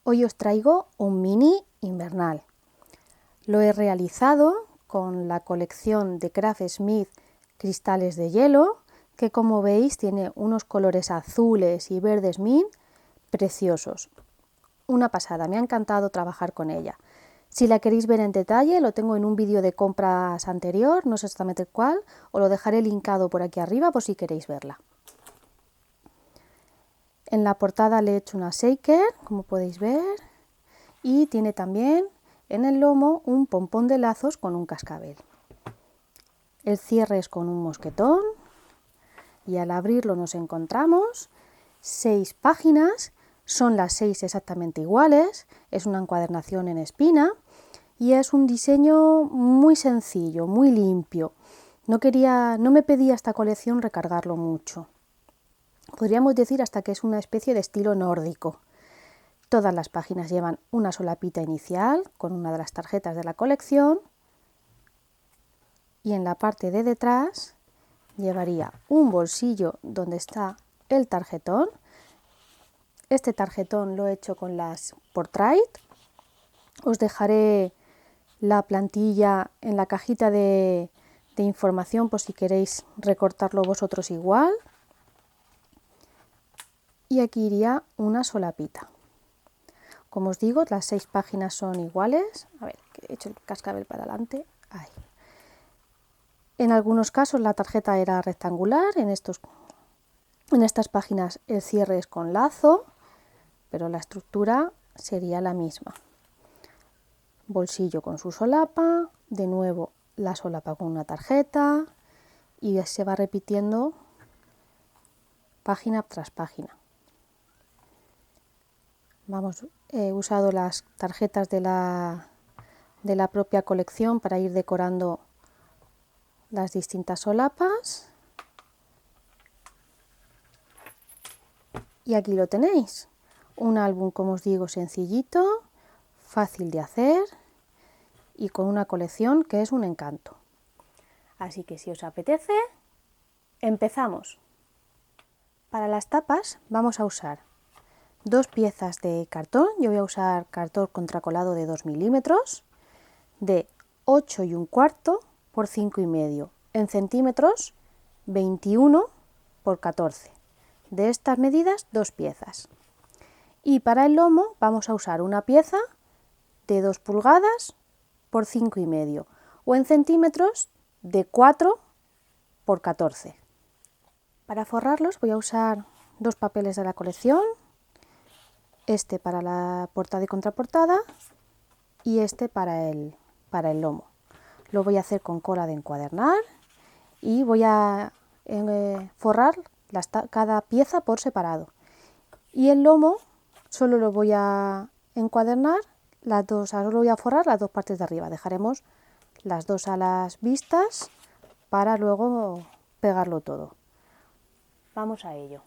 Hoy os traigo un mini invernal. Lo he realizado con la colección de Craftsmith cristales de hielo, que como veis tiene unos colores azules y verdes mint preciosos. Una pasada, me ha encantado trabajar con ella. Si la queréis ver en detalle, lo tengo en un vídeo de compras anterior, no sé exactamente cuál, os lo dejaré linkado por aquí arriba por si queréis verla. En la portada le he hecho una shaker, como podéis ver, y tiene también en el lomo un pompón de lazos con un cascabel. El cierre es con un mosquetón y al abrirlo nos encontramos 6 páginas, son las 6 exactamente iguales, es una encuadernación en espina y es un diseño muy sencillo, muy limpio. No me pedía esta colección recargarlo mucho. Podríamos decir hasta que es una especie de estilo nórdico. Todas las páginas llevan una solapita inicial con una de las tarjetas de la colección y en la parte de detrás llevaría un bolsillo donde está el tarjetón. Este tarjetón lo he hecho con las Portrait. Os dejaré la plantilla en la cajita de información por si queréis recortarlo vosotros igual. Y aquí iría una solapita. Como os digo, las 6 páginas son iguales. A ver, que he hecho el cascabel para adelante. Ahí. En algunos casos la tarjeta era rectangular, en estas páginas el cierre es con lazo, pero la estructura sería la misma. Bolsillo con su solapa, de nuevo la solapa con una tarjeta y se va repitiendo página tras página. He usado las tarjetas de la propia colección para ir decorando las distintas solapas. Y aquí lo tenéis, un álbum, como os digo, sencillito, fácil de hacer y con una colección que es un encanto. Así que si os apetece, empezamos. Para las tapas vamos a usar 2 piezas de cartón. Yo voy a usar cartón contracolado de 2 milímetros, de 8 1/4 por 5,5, en centímetros 21 por 14. De estas medidas, 2 piezas. Y para el lomo vamos a usar una pieza de 2 pulgadas por 5,5 o en centímetros de 4 por 14. Para forrarlos voy a usar 2 papeles de la colección, este para la portada y contraportada y este para el lomo. Lo voy a hacer con cola de encuadernar y voy a forrar cada pieza por separado. Y el lomo solo lo voy a encuadernar solo voy a forrar las 2 partes de arriba. Dejaremos las 2 alas vistas para luego pegarlo todo. Vamos a ello.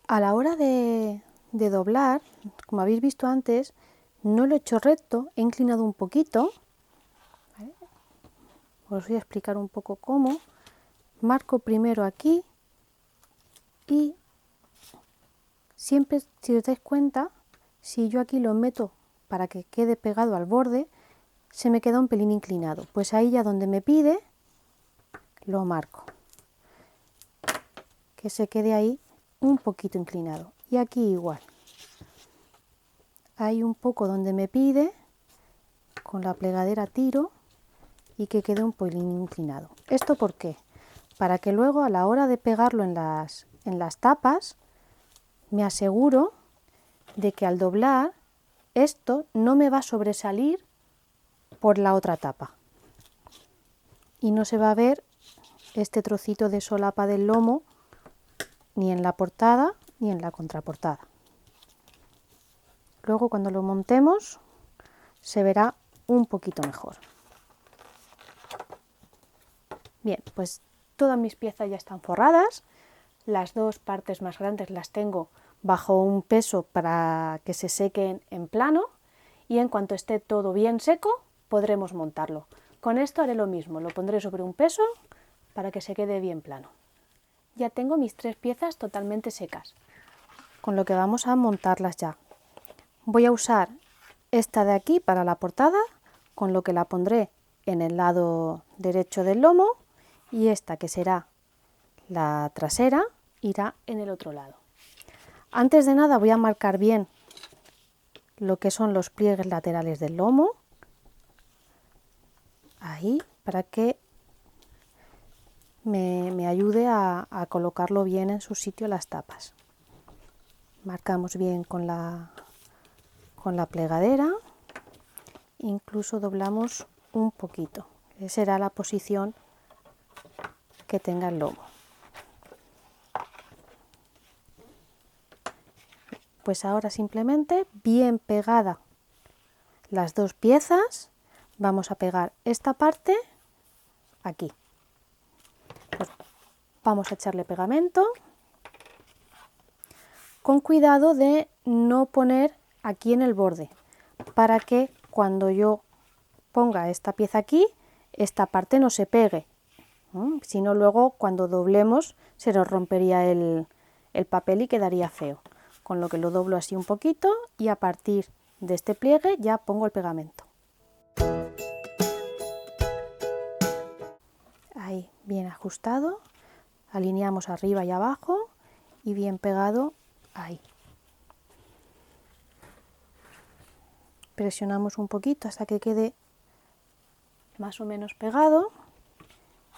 A la hora de doblar, como habéis visto antes, no lo he hecho recto, he inclinado un poquito. ¿Vale? Os voy a explicar un poco cómo. Marco primero aquí y siempre, si os dais cuenta, si yo aquí lo meto para que quede pegado al borde, se me queda un pelín inclinado. Pues ahí ya donde me pide, lo marco. Que se quede ahí un poquito inclinado. Y aquí igual. Hay un poco donde me pide, con la plegadera tiro y que quede un pelín inclinado. ¿Esto por qué? Para que luego a la hora de pegarlo en las tapas, me aseguro de que al doblar esto no me va a sobresalir por la otra tapa. Y no se va a ver este trocito de solapa del lomo ni en la portada ni en la contraportada. Luego cuando lo montemos se verá un poquito mejor. Bien, pues todas mis piezas ya están forradas. Las dos partes más grandes las tengo bajo un peso para que se sequen en plano y en cuanto esté todo bien seco podremos montarlo. Con esto haré lo mismo, lo pondré sobre un peso para que se quede bien plano. Ya tengo mis tres piezas totalmente secas, con lo que vamos a montarlas ya. Voy a usar esta de aquí para la portada, con lo que la pondré en el lado derecho del lomo, y esta, que será la trasera, irá en el otro lado. Antes de nada voy a marcar bien lo que son los pliegues laterales del lomo, ahí, para que me ayude a colocarlo bien en su sitio las tapas. Marcamos bien con la plegadera, incluso doblamos un poquito, esa será la posición que tenga el lomo. Pues ahora simplemente, bien pegada las dos piezas, vamos a pegar esta parte aquí. Pues vamos a echarle pegamento, con cuidado de no poner aquí en el borde, para que cuando yo ponga esta pieza aquí, esta parte no se pegue, si no luego cuando doblemos se nos rompería el papel y quedaría feo. Con lo que lo doblo así un poquito y a partir de este pliegue ya pongo el pegamento. Ahí, bien ajustado, alineamos arriba y abajo y bien pegado ahí. Presionamos un poquito hasta que quede más o menos pegado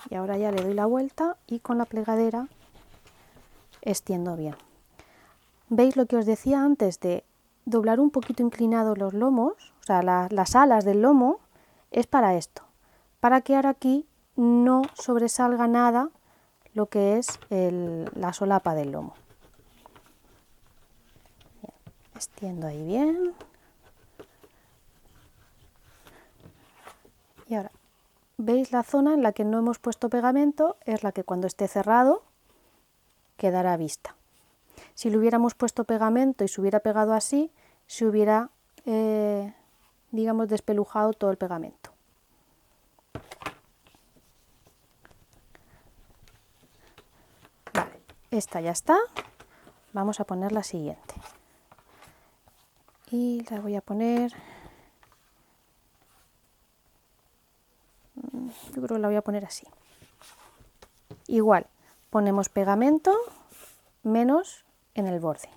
y ahora ya le doy la vuelta y con la plegadera extiendo bien. ¿Veis lo que os decía antes de doblar un poquito inclinado los lomos? O sea, las alas del lomo es para esto, para que ahora aquí no sobresalga nada lo que es la solapa del lomo. Bien, extiendo ahí bien. Y ahora, ¿veis la zona en la que no hemos puesto pegamento? Es la que cuando esté cerrado quedará vista. Si le hubiéramos puesto pegamento y se hubiera pegado así, se hubiera, digamos, despelujado todo el pegamento. Vale, esta ya está. Vamos a poner la siguiente. Y la voy a poner, yo creo que la voy a poner así. Igual, ponemos pegamento menos en el borde.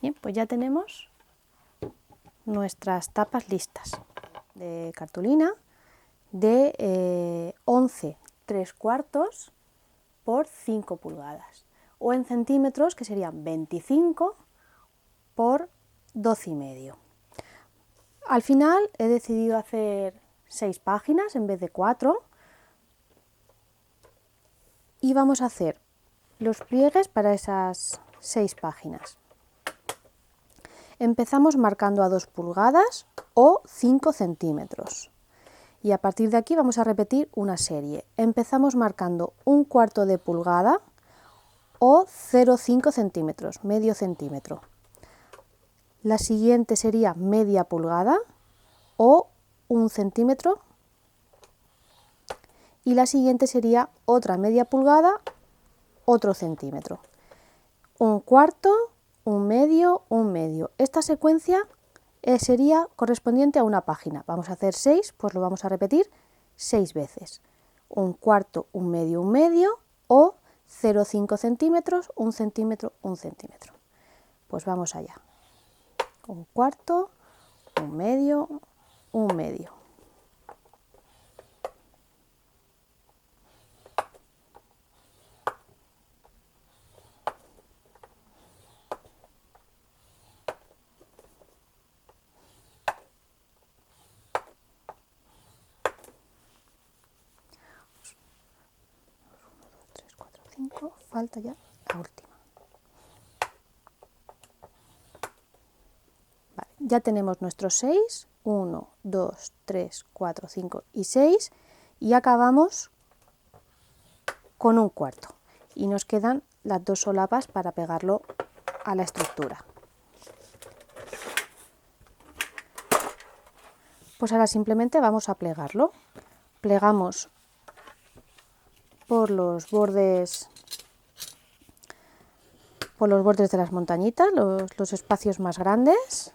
Bien, pues ya tenemos nuestras tapas listas de cartulina de 11 3/4 por 5 pulgadas, o en centímetros, que serían 25 por 12,5. Al final he decidido hacer 6 páginas en vez de 4 y vamos a hacer los pliegues para esas 6 páginas. Empezamos marcando a 2 pulgadas o 5 centímetros. Y a partir de aquí vamos a repetir una serie. Empezamos marcando 1/4 de pulgada o 0,5 centímetros, medio centímetro. La siguiente sería media pulgada o 1 centímetro. Y la siguiente sería otra media pulgada, otro centímetro. 1/4, 1/2, 1/2. Esta secuencia sería correspondiente a una página. Vamos a hacer 6, pues lo vamos a repetir 6 veces. 1/4, 1/2, 1/2 o 0,5 centímetros, 1 centímetro, 1 centímetro. Pues vamos allá. 1/4, 1/2, 1/2. Falta ya la última. Vale, ya tenemos nuestros 6, 1, 2, 3, 4, 5 y 6 y acabamos con 1/4 y nos quedan las 2 solapas para pegarlo a la estructura. Pues ahora simplemente vamos a plegarlo. Plegamos por los bordes de las montañitas, los espacios más grandes,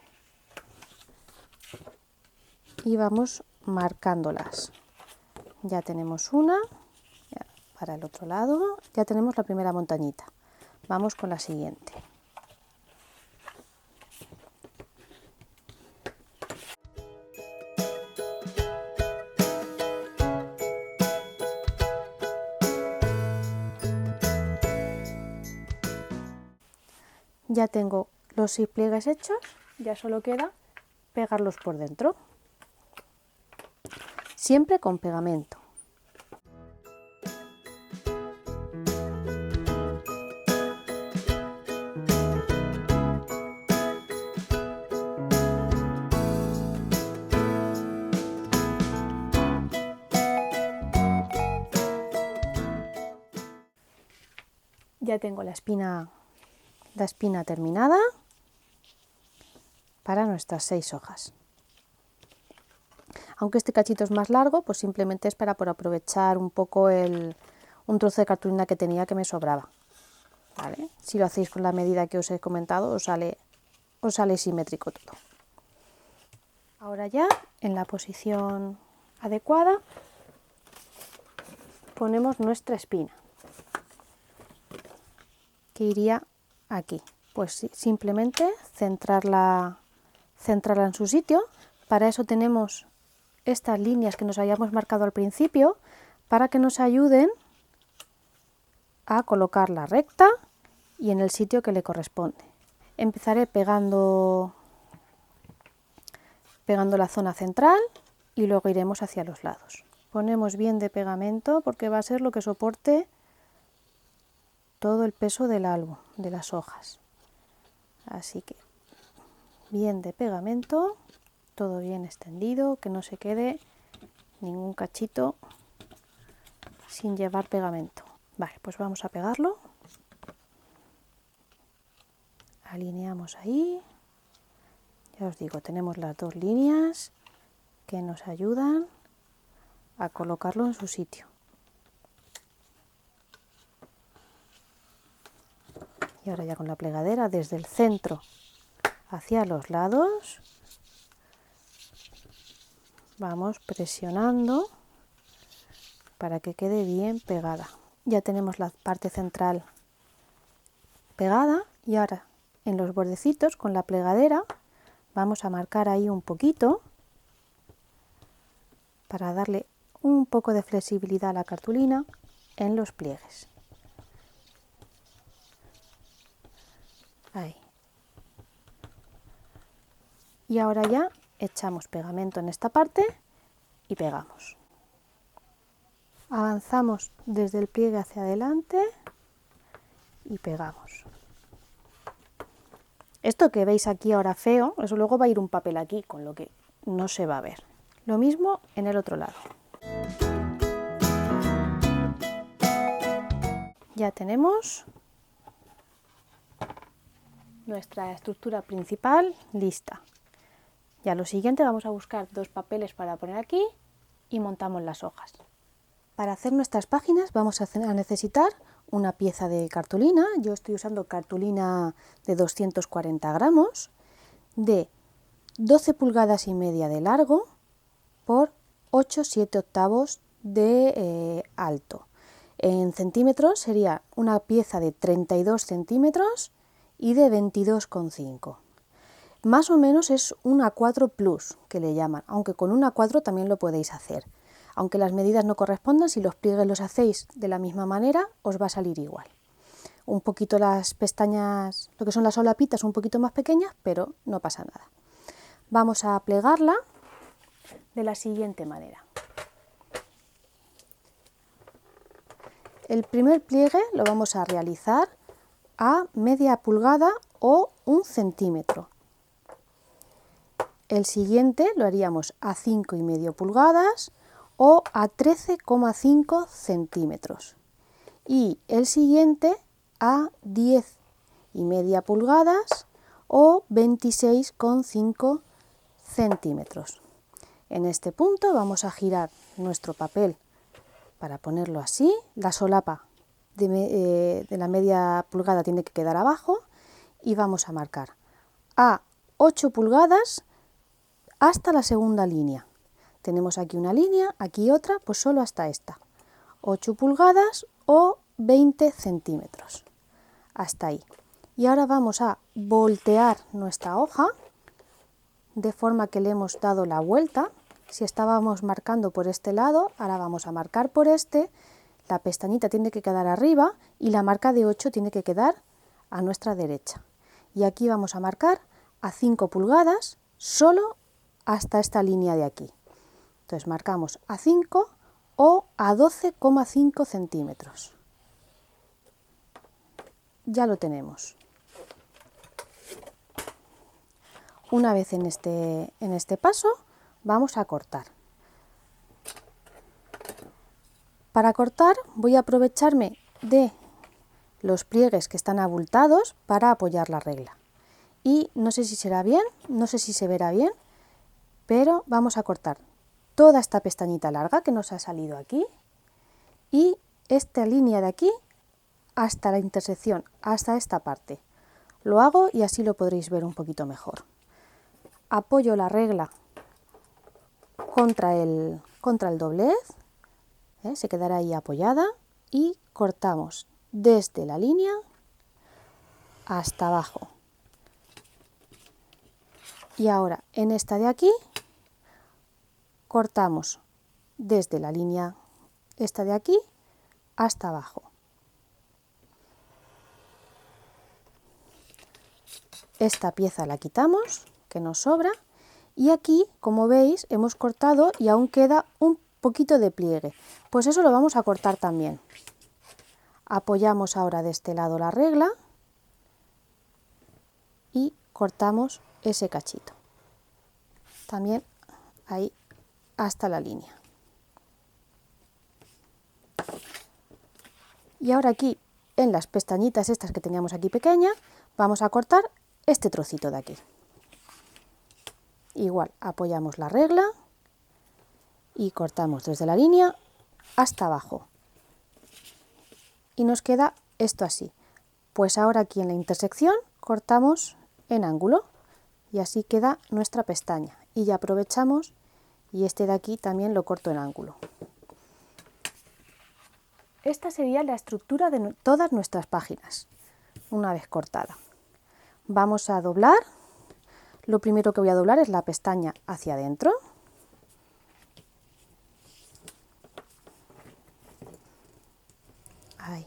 y vamos marcándolas. Ya tenemos una, para el otro lado, ya tenemos la primera montañita. Vamos con la siguiente. Ya tengo los 6 pliegues hechos, ya solo queda pegarlos por dentro, siempre con pegamento. Ya tengo la espina terminada para nuestras 6 hojas. Aunque este cachito es más largo, pues simplemente es para por aprovechar un poco un trozo de cartulina que tenía que me sobraba. ¿Vale? Si lo hacéis con la medida que os he comentado, os sale simétrico todo. Ahora ya, en la posición adecuada, ponemos nuestra espina, que iría aquí. Pues simplemente centrarla en su sitio. Para eso tenemos estas líneas que nos habíamos marcado al principio, para que nos ayuden a colocarla recta y en el sitio que le corresponde. Empezaré pegando la zona central y luego iremos hacia los lados. Ponemos bien de pegamento porque va a ser lo que soporte todo el peso del álbum, de las hojas. Así que bien de pegamento, todo bien extendido, que no se quede ningún cachito sin llevar pegamento. Vale, pues vamos a pegarlo. Alineamos ahí. Ya os digo, tenemos las 2 líneas que nos ayudan a colocarlo en su sitio. Y ahora ya con la plegadera desde el centro hacia los lados vamos presionando para que quede bien pegada. Ya tenemos la parte central pegada y ahora en los bordecitos con la plegadera vamos a marcar ahí un poquito para darle un poco de flexibilidad a la cartulina en los pliegues. Ahí. Y ahora ya echamos pegamento en esta parte y pegamos. Avanzamos desde el pliegue hacia adelante y pegamos. Esto que veis aquí ahora feo, eso luego va a ir un papel aquí, con lo que no se va a ver. Lo mismo en el otro lado. Ya tenemos nuestra estructura principal lista. Ya lo siguiente, vamos a buscar 2 papeles para poner aquí y montamos las hojas. Para hacer nuestras páginas vamos a necesitar una pieza de cartulina. Yo estoy usando cartulina de 240 gramos, de 12 pulgadas y media de largo por 8/7 octavos de alto. En centímetros sería una pieza de 32 centímetros y de 22,5. Más o menos es un A4 Plus, que le llaman, aunque con un A4 también lo podéis hacer. Aunque las medidas no correspondan, si los pliegues los hacéis de la misma manera, os va a salir igual. Un poquito las pestañas, lo que son las solapitas, un poquito más pequeñas, pero no pasa nada. Vamos a plegarla de la siguiente manera. El primer pliegue lo vamos a realizar a media pulgada o 1 centímetro. El siguiente lo haríamos a 5,5 pulgadas o a 13,5 centímetros. Y el siguiente a 10,5 pulgadas o 26,5 centímetros. En este punto vamos a girar nuestro papel para ponerlo así. La solapa de la media pulgada tiene que quedar abajo y vamos a marcar a 8 pulgadas hasta la segunda línea. Tenemos aquí una línea, aquí otra, pues solo hasta esta. 8 pulgadas o 20 centímetros. Hasta ahí. Y ahora vamos a voltear nuestra hoja de forma que le hemos dado la vuelta. Si estábamos marcando por este lado, ahora vamos a marcar por este. La pestañita tiene que quedar arriba y la marca de 8 tiene que quedar a nuestra derecha. Y aquí vamos a marcar a 5 pulgadas solo hasta esta línea de aquí. Entonces marcamos a 5 o a 12,5 centímetros. Ya lo tenemos. Una vez en este paso vamos a cortar. Para cortar voy a aprovecharme de los pliegues que están abultados para apoyar la regla. Y no sé si será bien, no sé si se verá bien, pero vamos a cortar toda esta pestañita larga que nos ha salido aquí y esta línea de aquí hasta la intersección, hasta esta parte. Lo hago y así lo podréis ver un poquito mejor. Apoyo la regla contra el doblez, se quedará ahí apoyada y cortamos desde la línea hasta abajo. Y ahora en esta de aquí cortamos desde la línea esta de aquí hasta abajo. Esta pieza la quitamos, que nos sobra, y aquí, como veis, hemos cortado y aún queda un poquito de pliegue. Pues eso lo vamos a cortar también. Apoyamos ahora de este lado la regla y cortamos ese cachito. También ahí hasta la línea. Y ahora aquí, en las pestañitas estas que teníamos aquí pequeñas, vamos a cortar este trocito de aquí. Igual, apoyamos la regla y cortamos desde la línea hasta abajo. Y nos queda esto así. Pues ahora aquí en la intersección cortamos en ángulo y así queda nuestra pestaña. Y ya aprovechamos y este de aquí también lo corto en ángulo. Esta sería la estructura de todas nuestras páginas, una vez cortada. Vamos a doblar. Lo primero que voy a doblar es la pestaña hacia adentro. Ahí.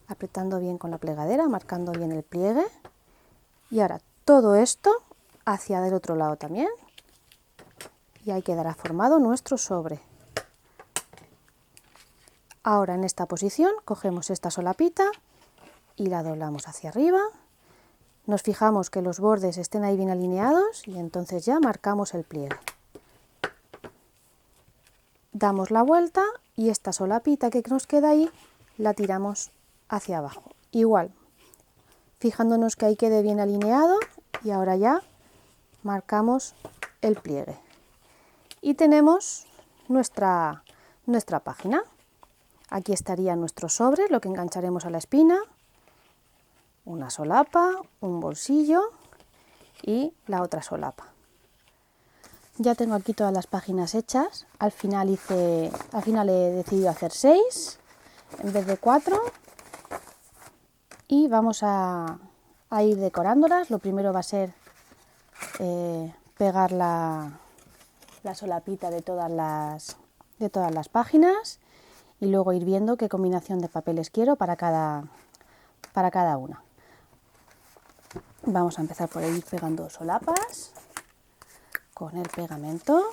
Apretando bien con la plegadera, marcando bien el pliegue. Y ahora todo esto hacia el otro lado también. Y ahí quedará formado nuestro sobre. Ahora en esta posición cogemos esta solapita y la doblamos hacia arriba. Nos fijamos que los bordes estén ahí bien alineados y entonces ya marcamos el pliegue. Damos la vuelta y esta solapita que nos queda ahí la tiramos hacia abajo. Igual, fijándonos que ahí quede bien alineado y ahora ya marcamos el pliegue. Y tenemos nuestra página. Aquí estaría nuestro sobre, lo que engancharemos a la espina, una solapa, un bolsillo y la otra solapa. Ya tengo aquí todas las páginas hechas. Al final he decidido hacer 6 en vez de 4 y vamos a ir decorándolas. Lo primero va a ser pegar la solapita de todas las páginas y luego ir viendo qué combinación de papeles quiero para cada una. Vamos a empezar por ir pegando solapas con el pegamento.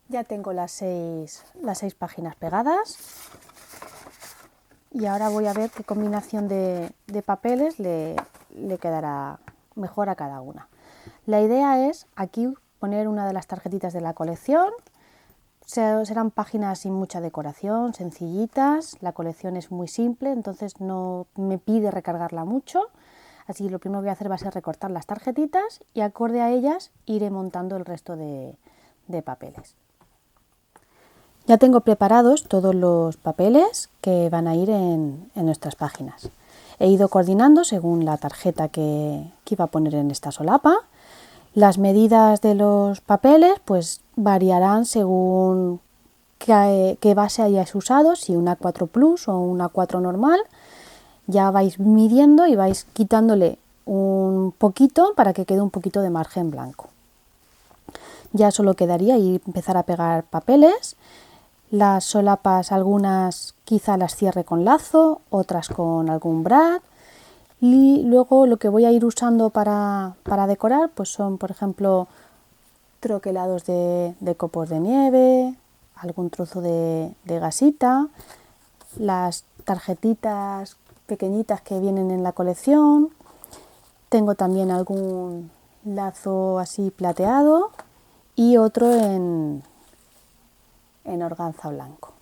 Ya tengo las seis páginas pegadas y ahora voy a ver qué combinación de papeles le quedará mejor a cada una. La idea es aquí poner una de las tarjetitas de la colección. Serán páginas sin mucha decoración, sencillitas. La colección es muy simple, entonces no me pide recargarla mucho. Así que lo primero que voy a hacer va a ser recortar las tarjetitas y acorde a ellas iré montando el resto de papeles. Ya tengo preparados todos los papeles que van a ir en nuestras páginas. He ido coordinando según la tarjeta que iba a poner en esta solapa. Las medidas de los papeles pues variarán según qué base hayáis usado, si una 4 Plus o una 4 normal. Ya vais midiendo y vais quitándole un poquito para que quede un poquito de margen blanco. Ya solo quedaría y empezar a pegar papeles. Las solapas, algunas quizá las cierre con lazo, otras con algún brad. Y luego lo que voy a ir usando para decorar pues son, por ejemplo, troquelados de copos de nieve, algún trozo de gasita, las tarjetitas pequeñitas que vienen en la colección. Tengo también algún lazo así plateado y otro en organza blanco.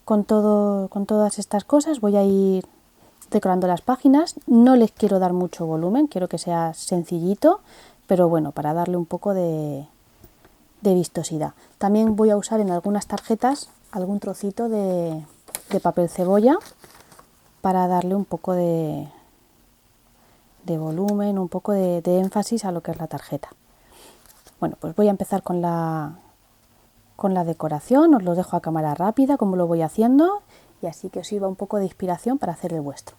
Con todas estas cosas voy a ir decorando las páginas. No les quiero dar mucho volumen, quiero que sea sencillito, pero bueno, para darle un poco de vistosidad. También voy a usar en algunas tarjetas algún trocito de papel cebolla para darle un poco de volumen, un poco de énfasis a lo que es la tarjeta. Bueno, pues voy a empezar con la decoración. Os lo dejo a cámara rápida como lo voy haciendo y así que os sirva un poco de inspiración para hacer el vuestro.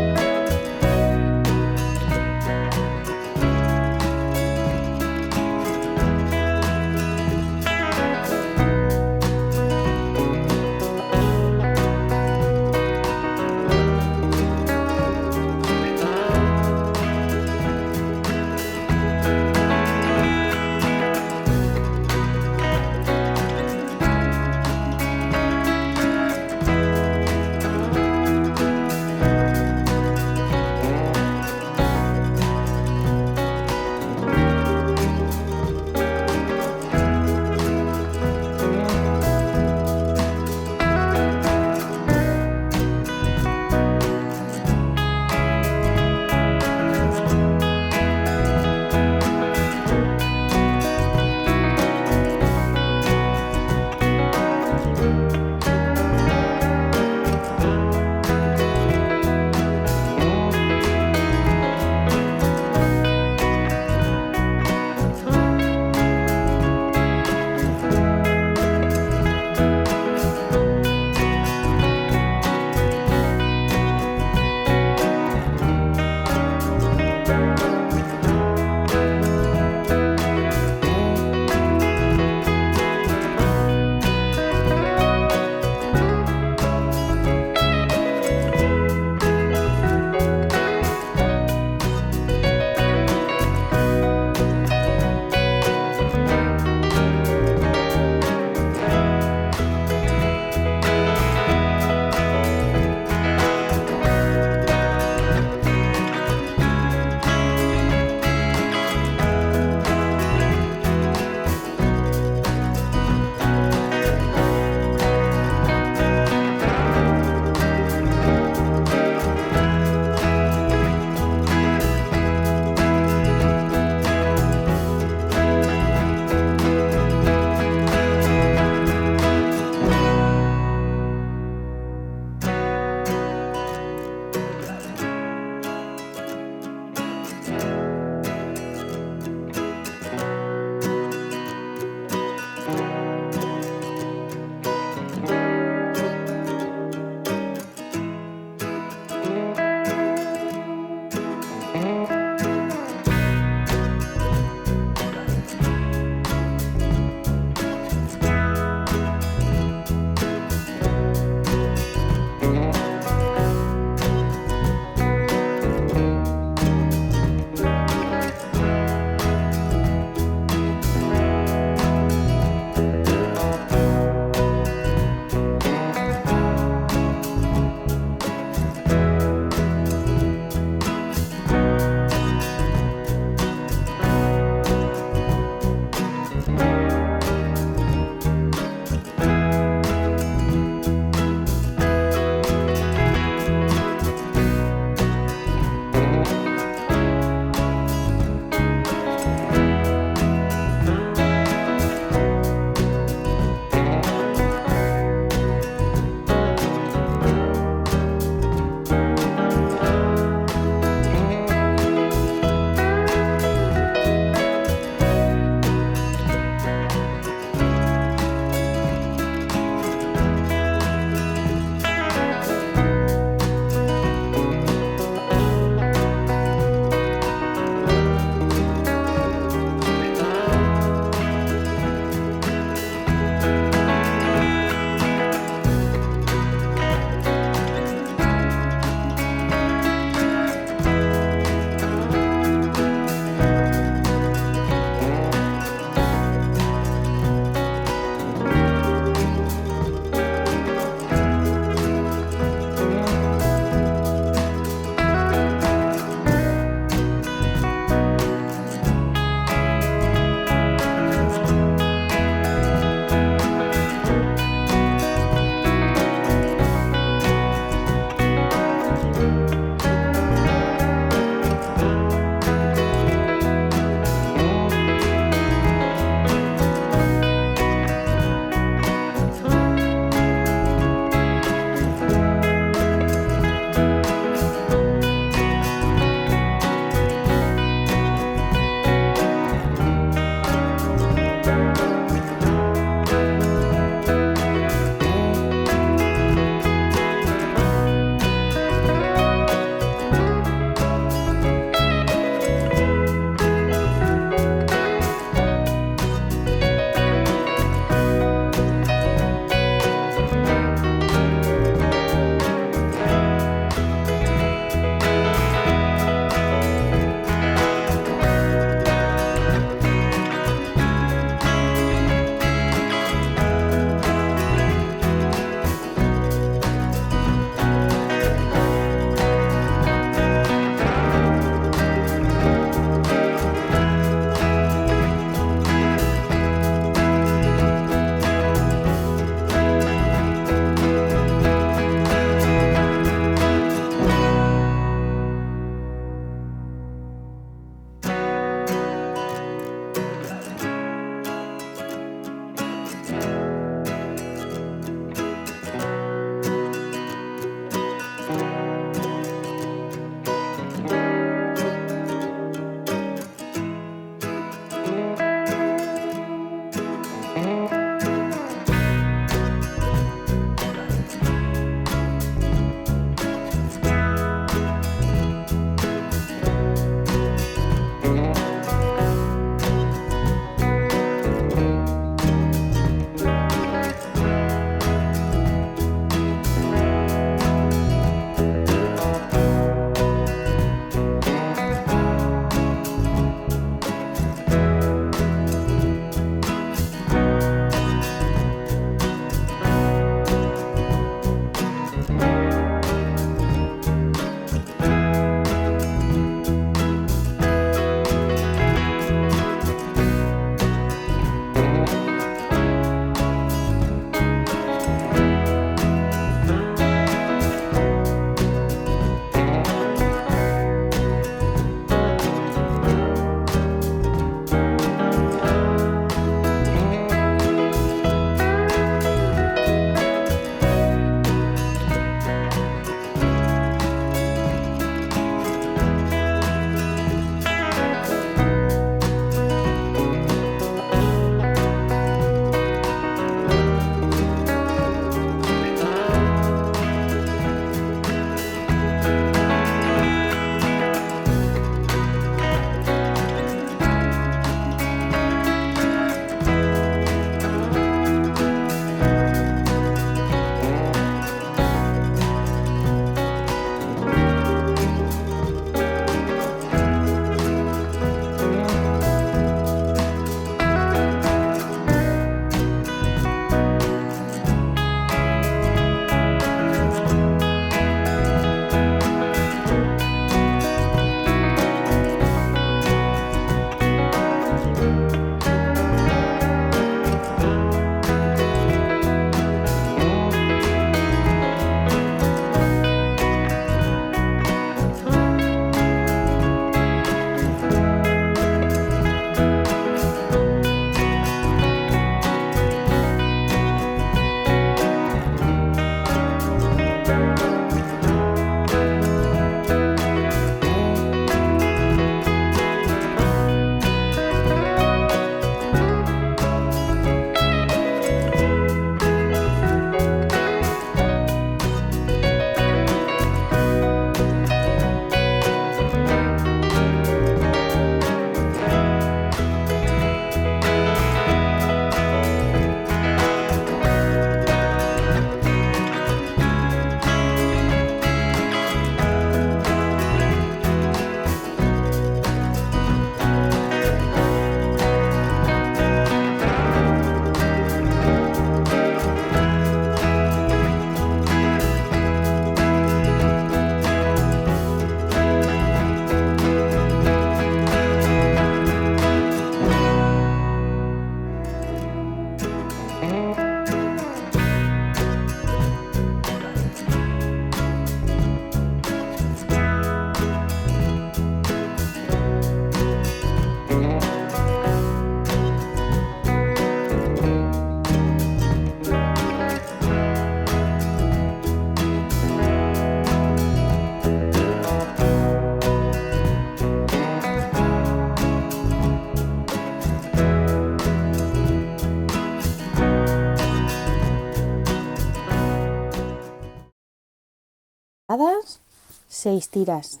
6 tiras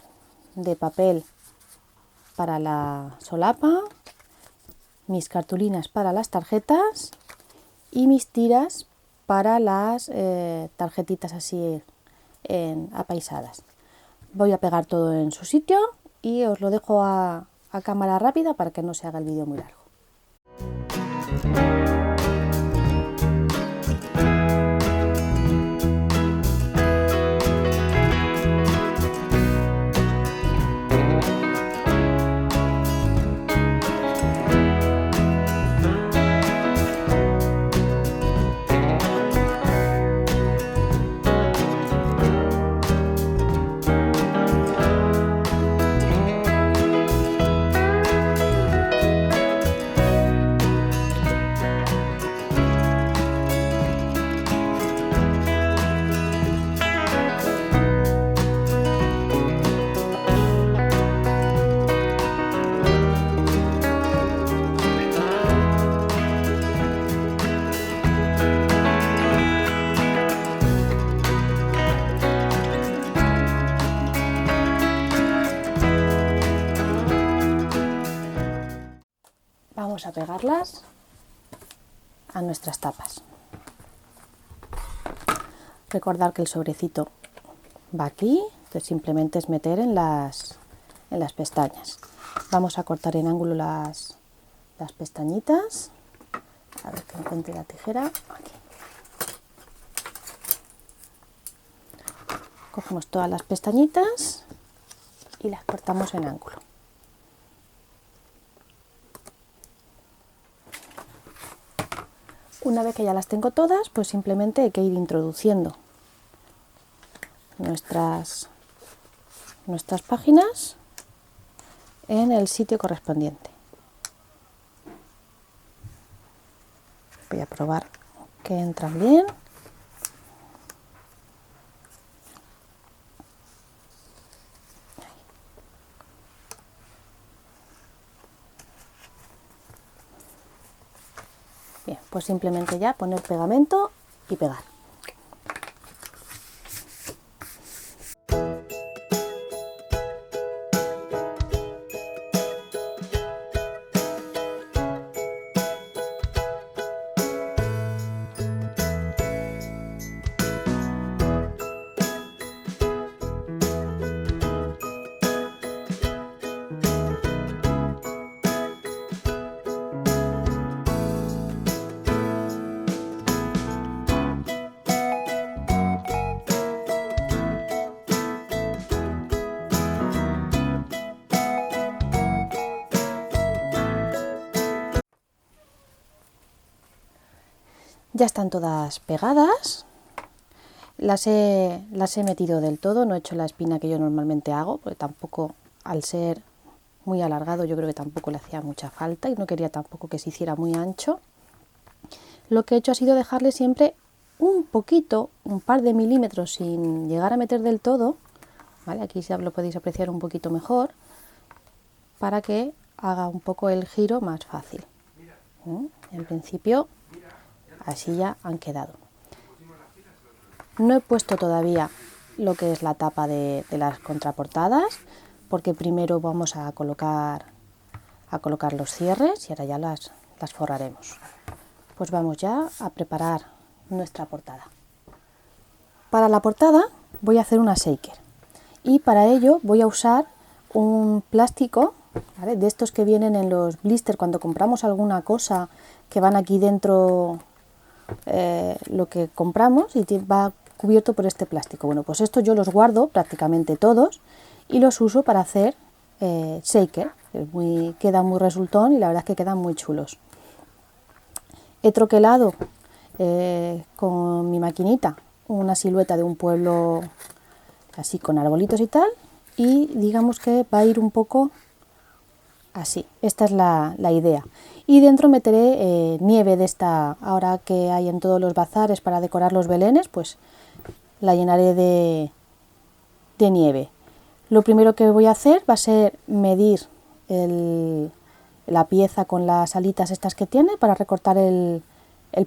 de papel para la solapa, mis cartulinas para las tarjetas y mis tiras para las tarjetitas así apaisadas. Voy a pegar todo en su sitio y os lo dejo a cámara rápida para que no se haga el vídeo muy largo. Vamos a pegarlas a nuestras tapas. Recordad que el sobrecito va aquí, entonces simplemente es meter en las pestañas. Vamos a cortar en ángulo las pestañitas. A ver que encuentre la tijera. Aquí. Cogemos todas las pestañitas y las cortamos en ángulo. Una vez que ya las tengo todas, pues simplemente hay que ir introduciendo nuestras páginas en el sitio correspondiente. Voy a probar que entran bien. Bien, pues simplemente ya poner pegamento y pegar. Ya están todas pegadas, las he metido del todo, no he hecho la espina que yo normalmente hago, porque tampoco, al ser muy alargado, yo creo que tampoco le hacía mucha falta y no quería tampoco que se hiciera muy ancho. Lo que he hecho ha sido dejarle siempre un poquito, un par de milímetros sin llegar a meter del todo, ¿vale? Aquí ya lo podéis apreciar un poquito mejor, para que haga un poco el giro más fácil. En principio, así ya han quedado. No he puesto todavía lo que es la tapa de las contraportadas, porque primero vamos a colocar los cierres y ahora ya las forraremos. Pues vamos ya a preparar nuestra portada. Para la portada voy a hacer una shaker y para ello voy a usar un plástico, ¿vale?, de estos que vienen en los blisters cuando compramos alguna cosa, que van aquí dentro lo que compramos y va cubierto por este plástico. Bueno, pues estos yo los guardo prácticamente todos y los uso para hacer shaker. Queda muy resultón y la verdad es que quedan muy chulos. He troquelado con mi maquinita una silueta de un pueblo así con arbolitos y tal, y digamos que va a ir un poco así. Esta es la idea. Y dentro meteré nieve de esta, ahora que hay en todos los bazares para decorar los belenes, pues la llenaré de nieve. Lo primero que voy a hacer va a ser medir la pieza con las alitas estas que tiene para recortar el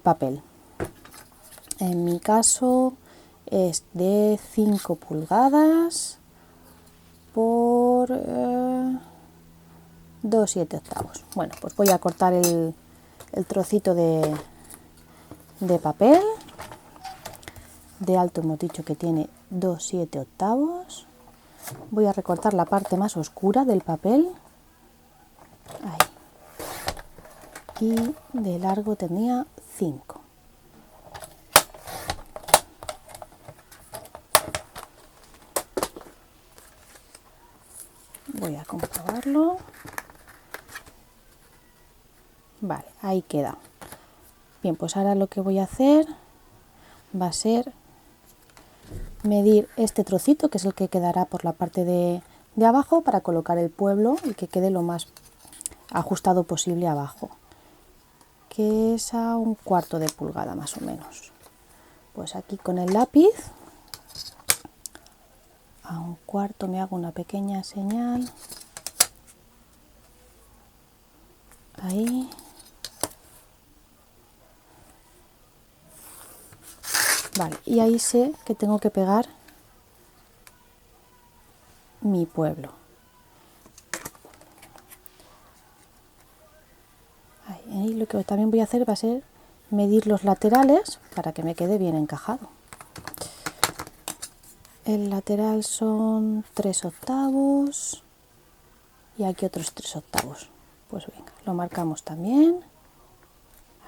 papel. En mi caso es de 5 pulgadas por 2,7. Bueno, pues voy a cortar el trocito de papel. De alto hemos dicho que tiene 2,7. Voy a recortar la parte más oscura del papel. Ahí. Y de largo tenía 5. Voy a comprobarlo. Vale, ahí queda. Bien, pues ahora lo que voy a hacer va a ser medir este trocito, que es el que quedará por la parte de abajo, para colocar el pueblo y que quede lo más ajustado posible abajo, que es a 1/4 de pulgada más o menos. Pues aquí con el lápiz a 1/4 me hago una pequeña señal. Ahí. Vale, y ahí sé que tengo que pegar mi pueblo. Ahí lo que también voy a hacer va a ser medir los laterales para que me quede bien encajado. El lateral son 3/8 y aquí otros 3/8. Pues venga, lo marcamos también.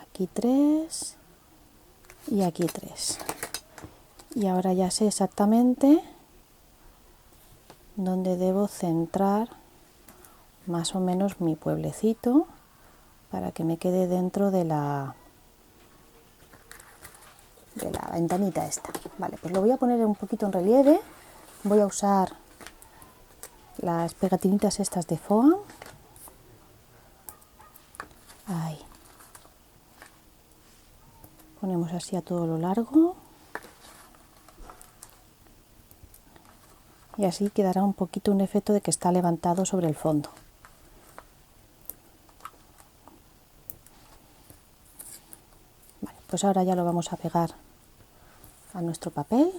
Aquí 3 y aquí 3. Y ahora ya sé exactamente dónde debo centrar más o menos mi pueblecito para que me quede dentro de la ventanita esta. Vale, pues lo voy a poner un poquito en relieve. Voy a usar las pegatinitas estas de foam. Ahí. Ponemos así a todo lo largo. Y así quedará un poquito un efecto de que está levantado sobre el fondo. Vale, pues ahora ya lo vamos a pegar a nuestro papel.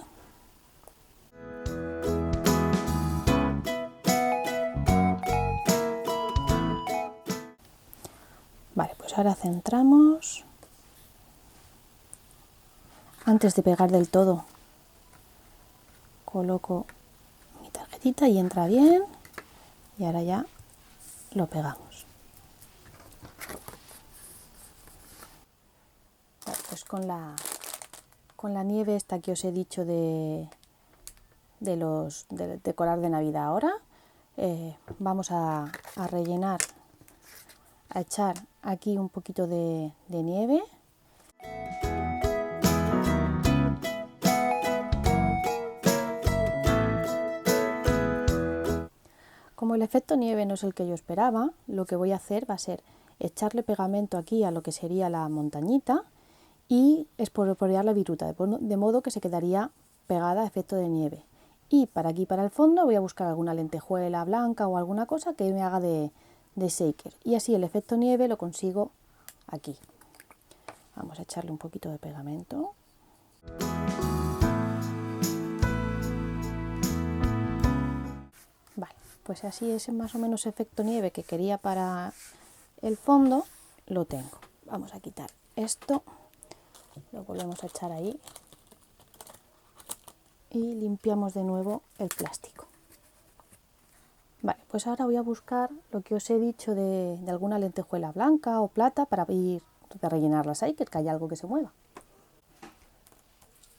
Vale, pues ahora centramos. Antes de pegar del todo, coloco mi tarjetita y entra bien. Y ahora ya lo pegamos. Vale, pues con la nieve esta que os he dicho de decorar de Navidad ahora, vamos a rellenar, a echar aquí un poquito de nieve. Como el efecto nieve no es el que yo esperaba, lo que voy a hacer va a ser echarle pegamento aquí a lo que sería la montañita y espolvorear la viruta, de modo que se quedaría pegada a efecto de nieve. Y para aquí, para el fondo, voy a buscar alguna lentejuela blanca o alguna cosa que me haga de shaker. Y así el efecto nieve lo consigo aquí. Vamos a echarle un poquito de pegamento. Vale, pues así ese más o menos efecto nieve que quería para el fondo lo tengo. Vamos a quitar esto, lo volvemos a echar ahí y limpiamos de nuevo el plástico. Vale, pues ahora voy a buscar lo que os he dicho de alguna lentejuela blanca o plata para ir a rellenarlas ahí, que haya algo que se mueva.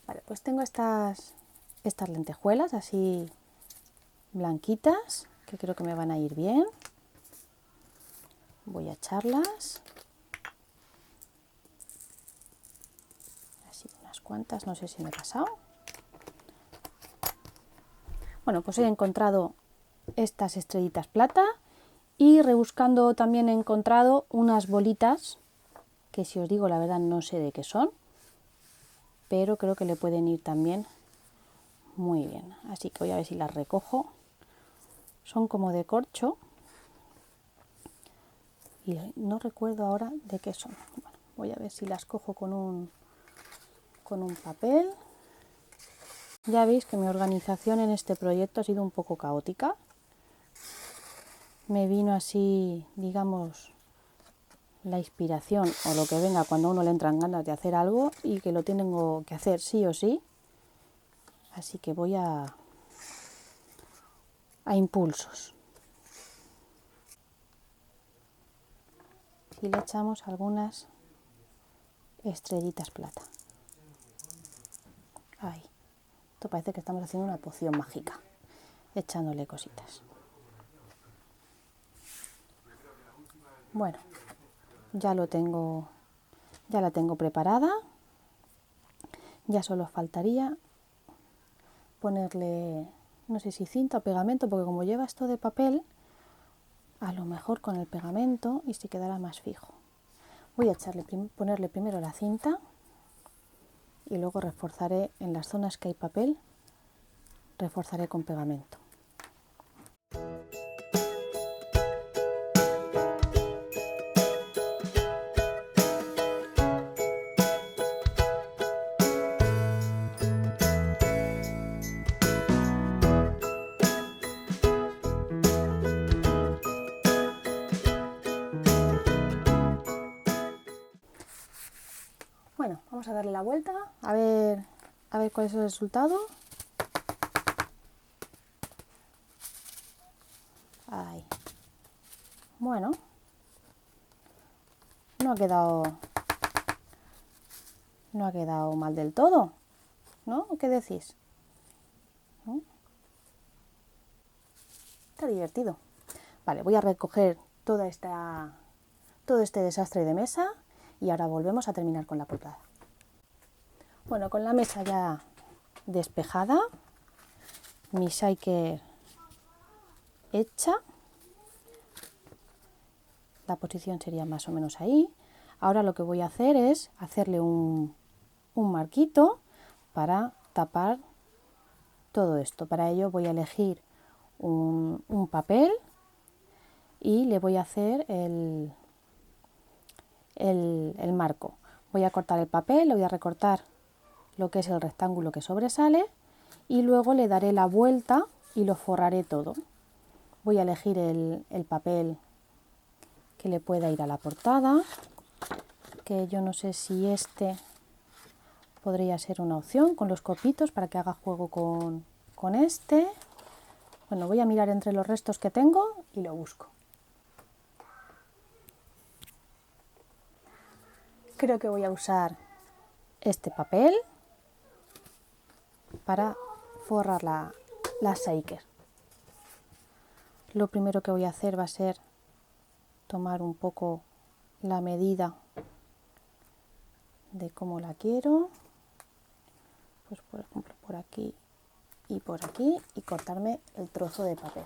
Vale, pues tengo estas lentejuelas así blanquitas, que creo que me van a ir bien. Voy a echarlas. Así unas cuantas, no sé si me he pasado. Bueno, pues he encontrado estas estrellitas plata y rebuscando también he encontrado unas bolitas que, si os digo la verdad, no sé de qué son, pero creo que le pueden ir también muy bien. Así que voy a ver si las recojo. Son como de corcho y no recuerdo ahora de qué son. Bueno, voy a ver si las cojo con un papel. Ya veis que mi organización en este proyecto ha sido un poco caótica. Me vino así, digamos, la inspiración o lo que venga cuando a uno le entran ganas de hacer algo y que lo tengo que hacer sí o sí. Así que voy a impulsos. Y le echamos algunas estrellitas plata. Ahí. Esto parece que estamos haciendo una poción mágica, echándole cositas. Bueno, ya la tengo preparada. Ya solo faltaría ponerle, no sé si cinta o pegamento, porque como lleva esto de papel, a lo mejor con el pegamento y se quedará más fijo. Voy a ponerle primero la cinta y luego reforzaré en las zonas que hay papel, reforzaré con pegamento. Bueno, vamos a darle la vuelta, a ver cuál es el resultado. Ahí. Bueno, no ha quedado mal del todo, ¿no? ¿Qué decís? ¿No? Está divertido. Vale, voy a recoger todo este desastre de mesa y ahora volvemos a terminar con la portada. Bueno, con la mesa ya despejada, mi shaker hecha, la posición sería más o menos ahí. Ahora lo que voy a hacer es hacerle un marquito para tapar todo esto. Para ello voy a elegir un papel y le voy a hacer el marco. Voy a cortar el papel, le voy a recortar lo que es el rectángulo que sobresale y luego le daré la vuelta y lo forraré todo. Voy a elegir el papel que le pueda ir a la portada, que yo no sé si este podría ser una opción con los copitos para que haga juego con este. Bueno, voy a mirar entre los restos que tengo y lo busco. Creo que voy a usar este papel para forrar la shaker. Lo primero que voy a hacer va a ser tomar un poco la medida de cómo la quiero, pues por ejemplo por aquí y cortarme el trozo de papel.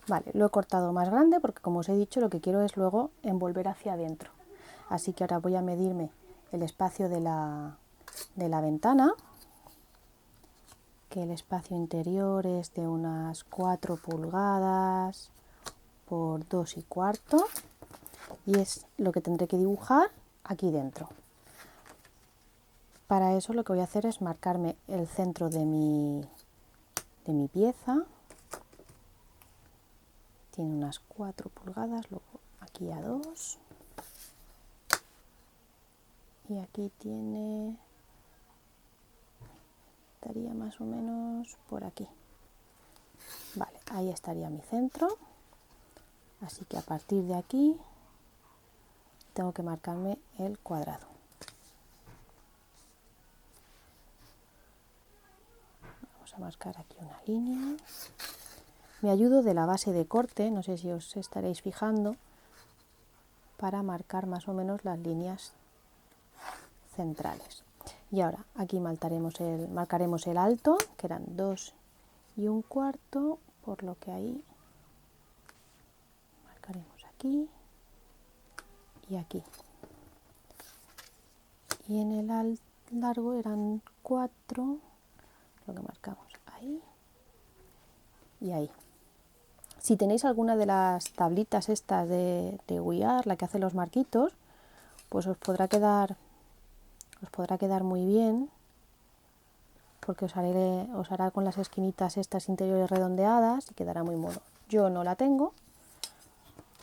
Vale, lo he cortado más grande porque, como os he dicho, lo que quiero es luego envolver hacia adentro. Así que ahora voy a medirme el espacio de la ventana, que el espacio interior es de unas 4 pulgadas por 2,25 y es lo que tendré que dibujar aquí dentro. Para eso lo que voy a hacer es marcarme el centro de mi pieza. Tiene unas 4 pulgadas, luego aquí a 2 y aquí estaría más o menos por aquí. Vale, ahí estaría mi centro, así que a partir de aquí tengo que marcarme el cuadrado. Vamos a marcar aquí una línea. Me ayudo de la base de corte, no sé si os estaréis fijando, para marcar más o menos las líneas centrales. Y ahora aquí marcaremos el alto, que eran 2,25, por lo que ahí marcaremos aquí y aquí. Y en el largo eran 4, lo que marcamos ahí y ahí. Si tenéis alguna de las tablitas estas de We Are, la que hace los marquitos, pues os podrá quedar muy bien, porque os hará con las esquinitas estas interiores redondeadas y quedará muy mono. Yo no la tengo,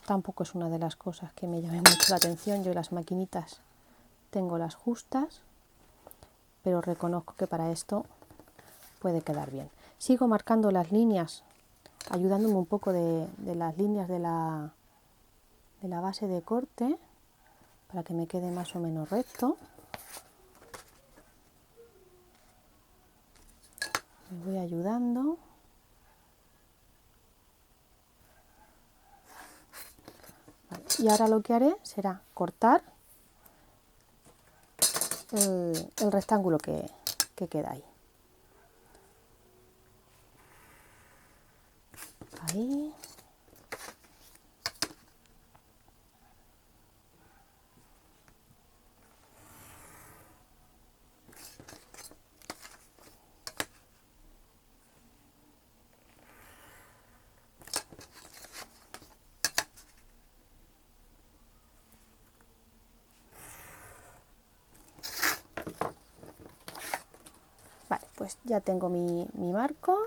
tampoco es una de las cosas que me llamen mucho la atención. Yo las maquinitas tengo las justas, pero reconozco que para esto puede quedar bien. Sigo marcando las líneas, ayudándome un poco de las líneas de la base de corte, para que me quede más o menos recto. Me voy ayudando. Vale. Y ahora lo que haré será cortar el rectángulo que queda ahí. Ahí. Vale, pues ya tengo mi marco.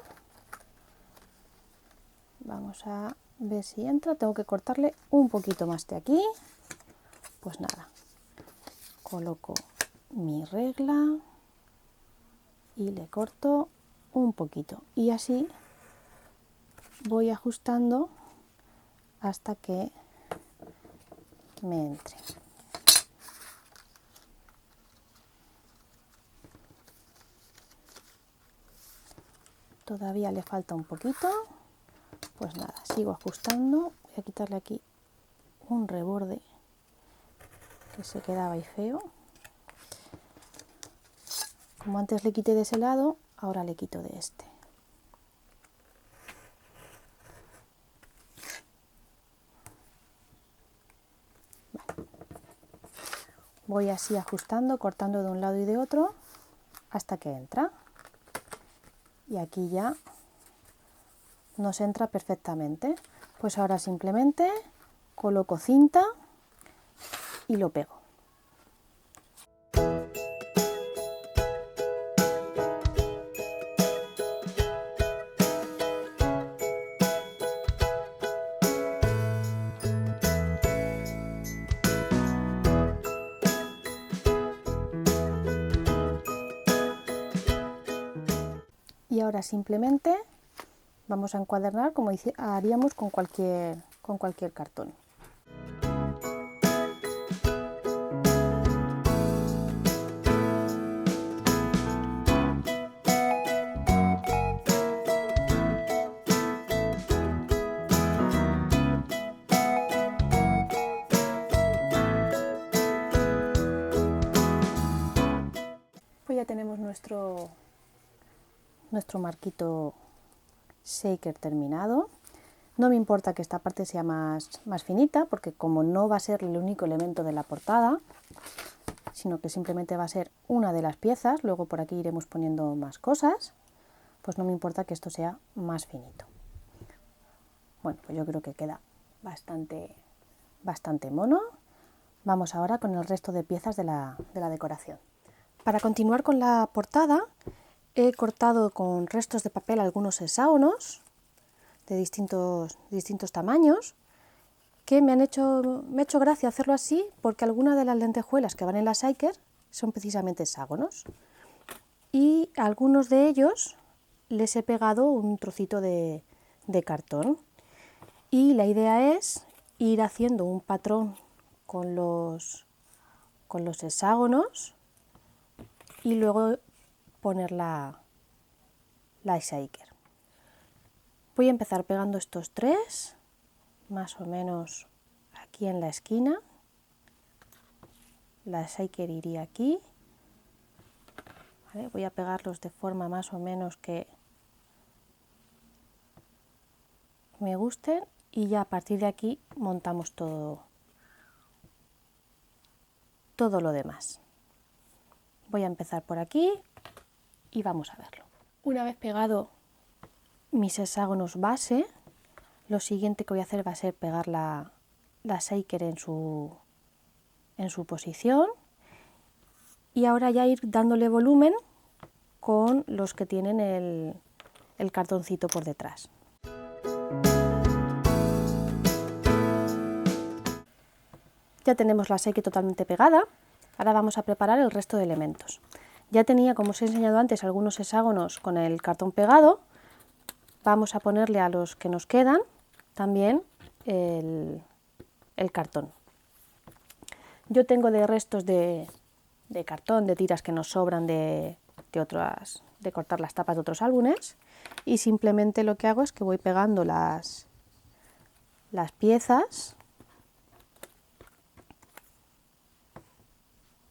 Vamos a ver si entra. Tengo que cortarle un poquito más de aquí. Pues nada, coloco mi regla y le corto un poquito. Y así voy ajustando hasta que me entre. Todavía le falta un poquito. Pues nada, sigo ajustando. Voy a quitarle aquí un reborde que se quedaba ahí feo. Como antes le quité de ese lado, ahora le quito de este. Vale. Voy así ajustando, cortando de un lado y de otro hasta que entra. Y aquí ya nos entra perfectamente. Pues ahora simplemente coloco cinta y lo pego. Y ahora simplemente vamos a encuadernar como haríamos con cualquier cartón. Pues ya tenemos nuestro marquito shaker terminado. No me importa que esta parte sea más finita, porque como no va a ser el único elemento de la portada, sino que simplemente va a ser una de las piezas, luego por aquí iremos poniendo más cosas, pues no me importa que esto sea más finito. Bueno, pues yo creo que queda bastante mono. Vamos ahora con el resto de piezas de la decoración. Para continuar con la portada, he cortado con restos de papel algunos hexágonos de distintos tamaños, que me ha hecho gracia hacerlo así, porque algunas de las lentejuelas que van en la shaker son precisamente hexágonos. Y a algunos de ellos les he pegado un trocito de cartón. Y la idea es ir haciendo un patrón con los hexágonos y luego poner la shaker. Voy a empezar pegando estos tres, más o menos aquí en la esquina. La shaker iría aquí. ¿Vale? Voy a pegarlos de forma más o menos que me gusten y ya a partir de aquí montamos todo lo demás. Voy a empezar por aquí y vamos a verlo. Una vez pegado mis hexágonos base, lo siguiente que voy a hacer va a ser pegar la shaker en su posición y ahora ya ir dándole volumen con los que tienen el cartoncito por detrás. Ya tenemos la shaker totalmente pegada, ahora vamos a preparar el resto de elementos. Ya tenía, como os he enseñado antes, algunos hexágonos con el cartón pegado. Vamos a ponerle a los que nos quedan también el cartón. Yo tengo de restos de cartón, de tiras que nos sobran de cortar las tapas de otros álbumes, y simplemente lo que hago es que voy pegando las piezas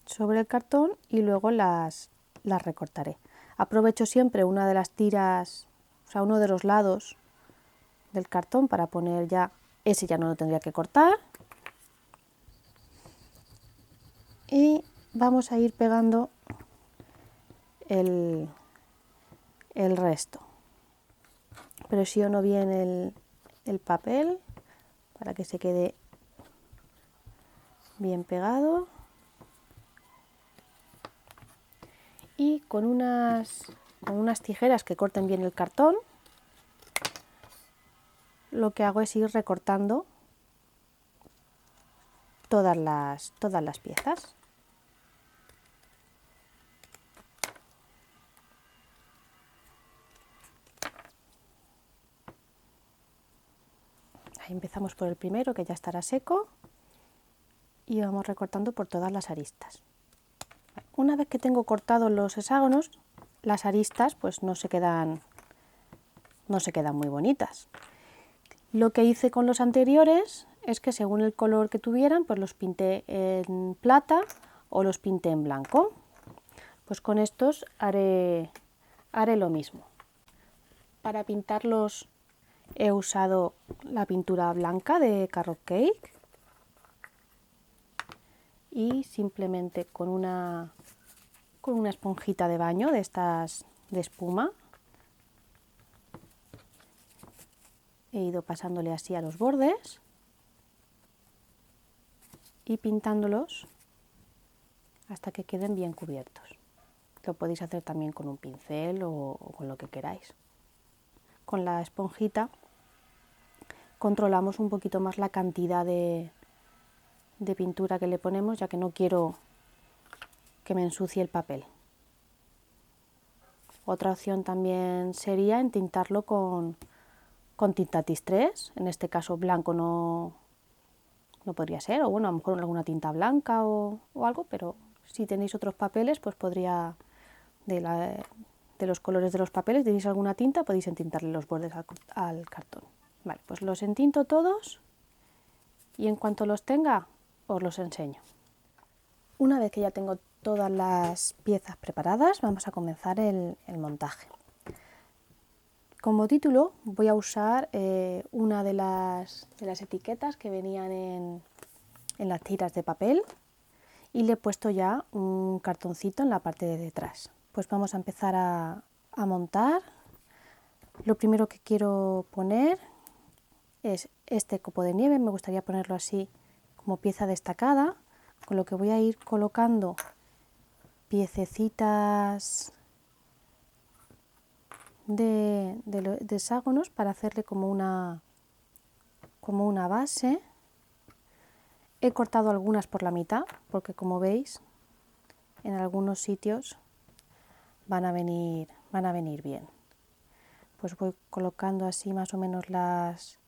sobre el cartón y luego las recortaré. Aprovecho siempre una de las tiras, o sea, uno de los lados del cartón para poner ya, ese ya no lo tendría que cortar. Y vamos a ir pegando el resto. Presiono bien el papel para que se quede bien pegado. Y con unas tijeras que corten bien el cartón, lo que hago es ir recortando todas las piezas. Ahí empezamos por el primero, que ya estará seco, y vamos recortando por todas las aristas. Una vez que tengo cortados los hexágonos, las aristas pues no se quedan muy bonitas. Lo que hice con los anteriores es que según el color que tuvieran, pues los pinté en plata o los pinté en blanco. Pues con estos haré lo mismo. Para pintarlos he usado la pintura blanca de Carrot Cake y simplemente con una esponjita de baño de estas de espuma he ido pasándole así a los bordes y pintándolos hasta que queden bien cubiertos. Lo podéis hacer también con un pincel o con lo que queráis. Con la esponjita controlamos un poquito más la cantidad de pintura que le ponemos, ya que no quiero que me ensucie el papel. Otra opción también sería entintarlo con tinta Tis-3, en este caso blanco no podría ser, o bueno, a lo mejor alguna tinta blanca o algo, pero si tenéis otros papeles, pues podría, de los colores de los papeles, tenéis alguna tinta, podéis entintarle los bordes al cartón. Vale, pues los entinto todos y en cuanto los tenga os los enseño. Una vez que ya tengo todas las piezas preparadas, vamos a comenzar el montaje. Como título voy a usar una de las etiquetas que venían en las tiras de papel y le he puesto ya un cartoncito en la parte de detrás. Pues vamos a empezar a montar. Lo primero que quiero poner es este copo de nieve, me gustaría ponerlo así como pieza destacada, con lo que voy a ir colocando piececitas de hexágonos para hacerle como una base. He cortado algunas por la mitad porque, como veis, en algunos sitios van a venir bien. Pues voy colocando así más o menos las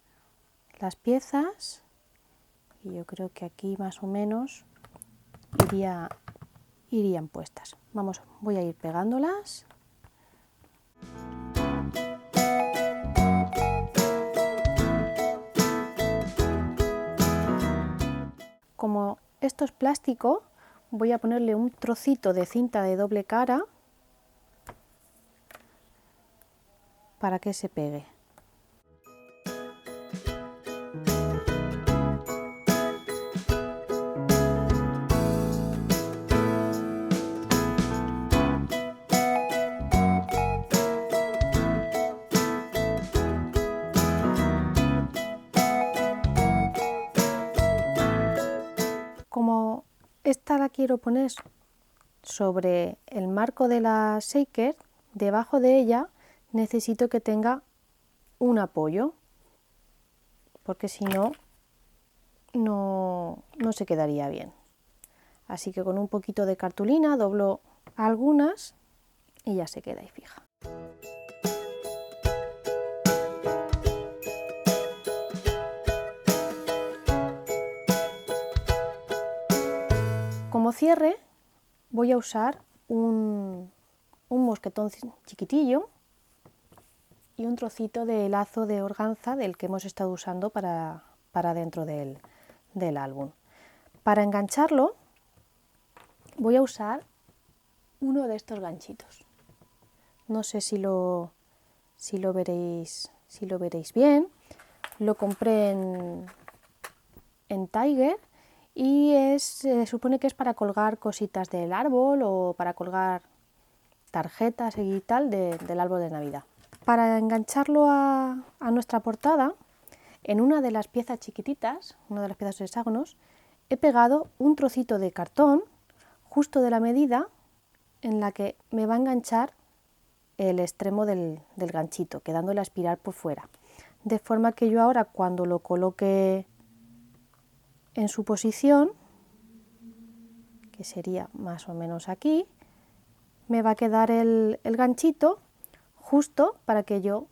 piezas y yo creo que aquí más o menos irían puestas. Voy a ir pegándolas. Como esto es plástico, voy a ponerle un trocito de cinta de doble cara para que se pegue. esta la quiero poner sobre el marco de la shaker. Debajo de ella necesito que tenga un apoyo, porque si no, no se quedaría bien. Así que con un poquito de cartulina doblo algunas y ya se queda ahí fija. Como cierre voy a usar un mosquetón chiquitillo y un trocito de lazo de organza del que hemos estado usando para dentro del álbum. Para engancharlo voy a usar uno de estos ganchitos. No sé si lo veréis bien. Lo compré en Tiger y se supone que es para colgar cositas del árbol o para colgar tarjetas y tal del árbol de Navidad. Para engancharlo a nuestra portada, en una de las piezas chiquititas, una de las piezas de hexágonos, he pegado un trocito de cartón justo de la medida en la que me va a enganchar el extremo del ganchito, quedándole a espiral por fuera. De forma que yo ahora, cuando lo coloque en su posición, que sería más o menos aquí, me va a quedar el ganchito justo para que yo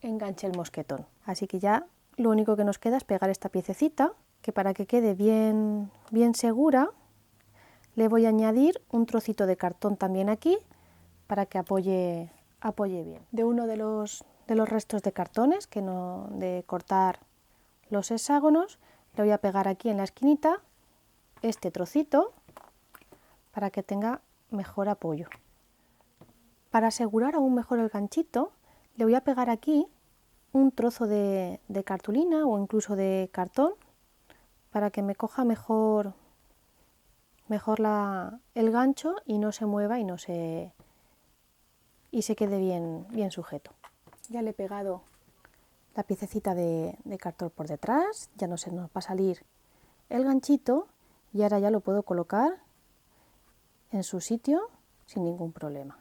enganche el mosquetón. Así que ya lo único que nos queda es pegar esta piececita, que para que quede bien segura, le voy a añadir un trocito de cartón también aquí, para que apoye bien. De uno de los restos de cartones, de cortar los hexágonos, le voy a pegar aquí en la esquinita este trocito, para que tenga mejor apoyo. Para asegurar aún mejor el ganchito, le voy a pegar aquí un trozo de cartulina o incluso de cartón para que me coja mejor el gancho y no se mueva y se quede bien sujeto. Ya le he pegado la piececita de cartón por detrás, ya no se nos va a salir el ganchito y ahora ya lo puedo colocar en su sitio sin ningún problema.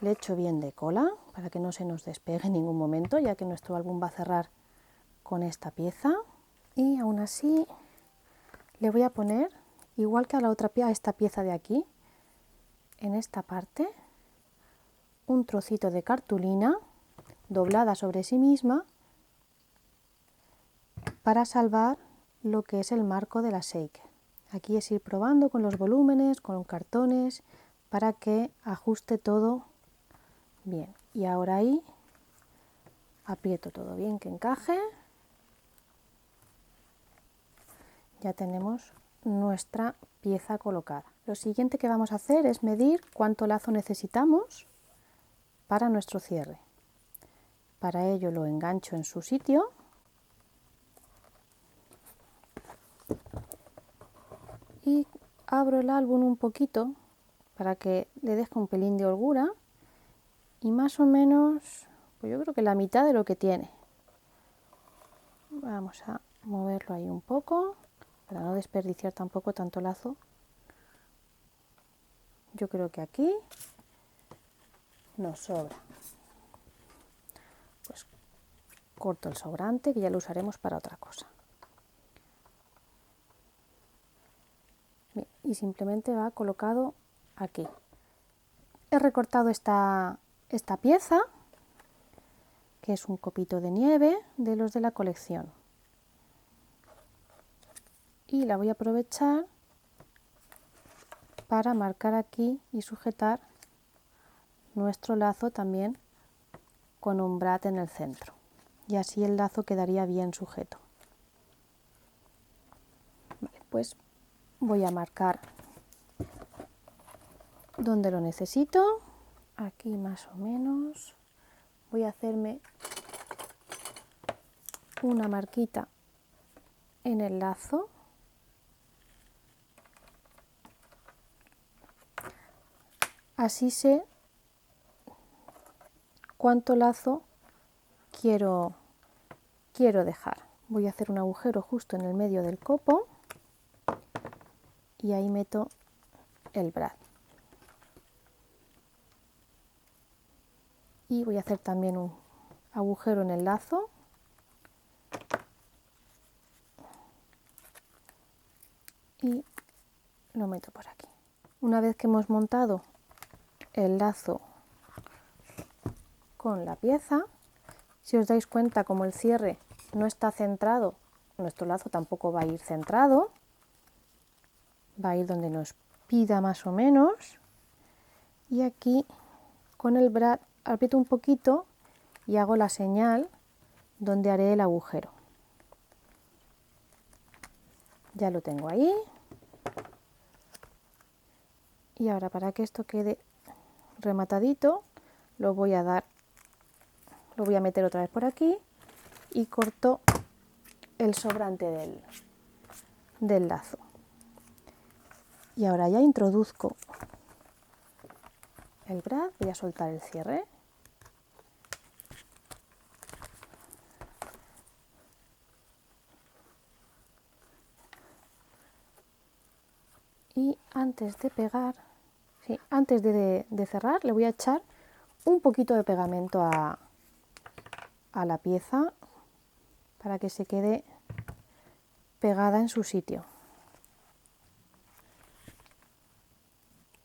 Le echo bien de cola para que no se nos despegue en ningún momento, ya que nuestro álbum va a cerrar con esta pieza. Y aún así le voy a poner, igual que a la otra pieza, a esta pieza de aquí, en esta parte, un trocito de cartulina doblada sobre sí misma para salvar lo que es el marco de la shaker. Aquí es ir probando con los volúmenes, con cartones, para que ajuste todo bien. Y ahora ahí aprieto todo bien que encaje. Ya tenemos nuestra pieza colocada. Lo siguiente que vamos a hacer es medir cuánto lazo necesitamos para nuestro cierre. Para ello lo engancho en su sitio y abro el álbum un poquito para que le deje un pelín de holgura y más o menos, pues yo creo que la mitad de lo que tiene. Vamos a moverlo ahí un poco para no desperdiciar tampoco tanto lazo. Yo creo que aquí nos sobra. Pues corto el sobrante, que ya lo usaremos para otra cosa. Bien, y simplemente va colocado aquí. He recortado esta pieza, que es un copito de nieve de los de la colección. Y la voy a aprovechar para marcar aquí y sujetar nuestro lazo también con un brad en el centro. Y así el lazo quedaría bien sujeto. Vale, pues voy a marcar donde lo necesito. Aquí más o menos. Voy a hacerme una marquita en el lazo. Así sé cuánto lazo quiero dejar. Voy a hacer un agujero justo en el medio del copo y ahí meto el brad. Y voy a hacer también un agujero en el lazo. Y lo meto por aquí. Una vez que hemos montado el lazo con la pieza, si os dais cuenta, como el cierre no está centrado, nuestro lazo tampoco va a ir centrado, va a ir donde nos pida más o menos, y aquí con el brad aprieto un poquito y hago la señal donde haré el agujero. Ya lo tengo ahí. Y ahora, para que esto quede rematadito, lo voy a meter otra vez por aquí y corto el sobrante del lazo. Y ahora ya introduzco el brad, voy a soltar el cierre. Y antes de pegar, antes de cerrar, le voy a echar un poquito de pegamento a la pieza para que se quede pegada en su sitio.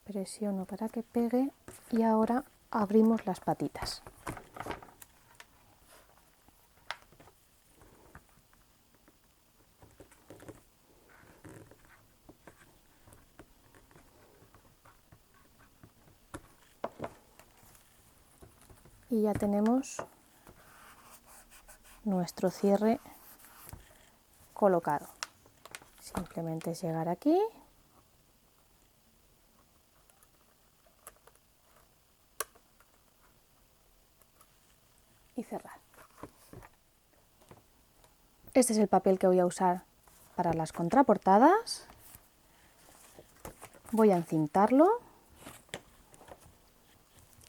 Presiono para que pegue y ahora abrimos las patitas. Y ya tenemos nuestro cierre colocado. Simplemente es llegar aquí y cerrar. Este es el papel que voy a usar para las contraportadas. Voy a encintarlo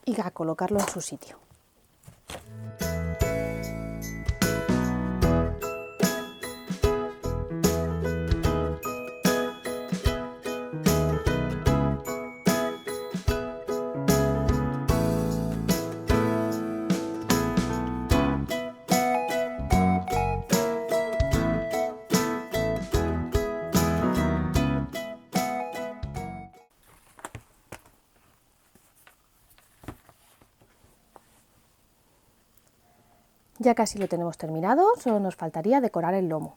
y a colocarlo en su sitio. Ya casi lo tenemos terminado, solo nos faltaría decorar el lomo.